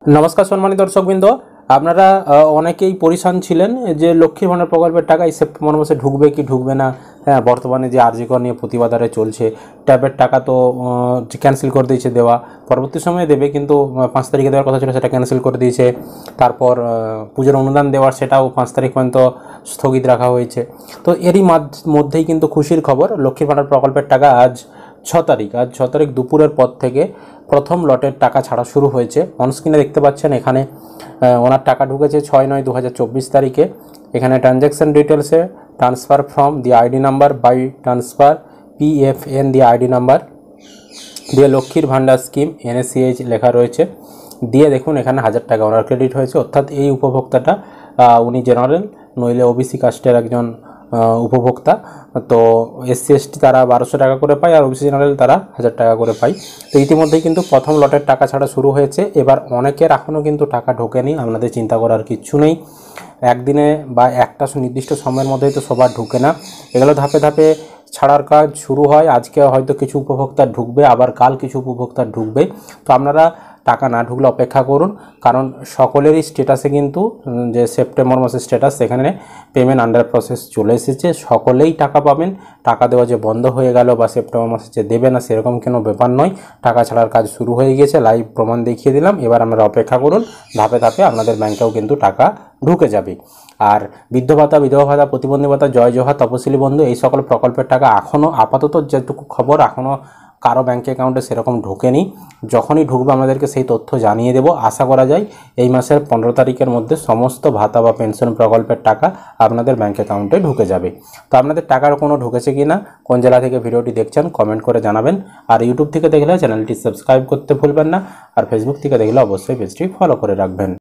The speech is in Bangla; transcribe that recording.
নমস্কার সম্মানিত দর্শকবৃন্দ, আপনারা অনেকেই পরিশান ছিলেন যে লক্ষ্মীর ভাণ্ডার প্রকল্পের টাকা এই সেপ্টেম্বর মাসে ঢুকবে কি ঢুকবে না। হ্যাঁ, বর্তমানে যে আরজিকর নিয়ে প্রতিবাদ আরে চলছে, ট্যাবের টাকা তো ক্যান্সেল করে দিয়েছে দেওয়া, পরবর্তী সময়ে দেবে, কিন্তু 5 তারিখে দেওয়ার কথা ছিল সেটা ক্যান্সেল করে দিয়েছে। তারপর পুজোর অনুদান দেওয়ার সেটাও 5 তারিখ পর্যন্ত স্থগিত রাখা হয়েছে। তো এরই মধ্যেই কিন্তু খুশির খবর, লক্ষ্মীর ভাণ্ডার প্রকল্পের টাকা আজ 6 তারিখ দুপুরের পর থেকে প্রথম লটের টাকা ছাড়া শুরু হয়েছে। অনস্ক্রিনে দেখতে পাচ্ছেন এখানে ওনার টাকা ঢুকেছে 6/9/2024 তারিখে। এখানে ট্রানজ্যাকশন ডিটেলসে transfer from the ID number by transfer PFN the ID number দিয়ে লক্ষ্মীর ভাণ্ডার স্কিম NSCH লেখা রয়েছে। দিয়ে দেখুন এখানে 1000 টাকা ওনার ক্রেডিট হয়েছে, অর্থাৎ এই উপভোক্তাটা উনি জেনারেল নইলে OBC কাস্টের একজন উপভোক্তা। তো SC ST তারা 1200 টাকা করে পায়, আর OBC জেনারেল তারা 1000 টাকা করে পায়। তো ইতিমধ্যেই কিন্তু প্রথম লটের টাকা ছাড়া শুরু হয়েছে। এবার অনেকের এখনও কিন্তু টাকা ঢোকেনি, আপনাদের চিন্তা করার কিচ্ছু নেই। একদিনে বা একটা নির্দিষ্ট সময়ের মধ্যেই তো সবার ঢুকে না, এগুলো ধাপে ধাপে ছাড়ার কাজ শুরু হয়। আজকে হয়তো কিছু উপভোক্তা ঢুকবে, আবার কাল কিছু উপভোক্তা ঢুকবে। তো আপনারা টাকা না ঢুকলে অপেক্ষা করুন, কারণ সকলেরই স্ট্যাটাসে কিন্তু যে সেপ্টেম্বর মাসের স্ট্যাটাস সেখানে পেমেন্ট আন্ডার প্রসেস চলে এসেছে, সকলেই টাকা পাবেন। টাকা দেওয়া যে বন্ধ হয়ে গেল বা সেপ্টেম্বর মাসে যে দেবে না সেরকম কোনো ব্যাপার নয়, টাকা ছাড়ার কাজ শুরু হয়ে গিয়েছে, লাইভ প্রমাণ দেখিয়ে দিলাম। এবার আপনারা অপেক্ষা করুন, ধাপে ধাপে আপনাদের ব্যাংকেও কিন্তু টাকা ঢুকে যাবে। আর বৃদ্ধ ভাতা, বিধবা ভাতা, প্রতিবন্ধী ভাতা, জয় জোহার, তপশিলি বন্ধু, এই সকল প্রকল্পের টাকা এখনও আপাতত যেটুকু খবর এখনও কারো ব্যাঙ্ক অ্যাকাউন্টে সেরকম ঢোকেনি। যখনই ঢুকবে আমাদেরকে সেই তথ্য জানিয়ে দেব। আশা করা যায় এই মাসের 15 তারিখের মধ্যে সমস্ত ভাতা বা পেনশন প্রকল্পের টাকা আপনাদের ব্যাঙ্ক অ্যাকাউন্টে ঢুকে যাবে। তো আপনাদের টাকার কোনো ঢুকেছে কি না, কোন জেলা থেকে ভিডিওটি দেখছেন কমেন্ট করে জানাবেন। আর ইউটিউব থেকে দেখলে চ্যানেলটি সাবস্ক্রাইব করতে ভুলবেন না, আর ফেসবুক থেকে দেখলে অবশ্যই পেজটি ফলো করে রাখবেন।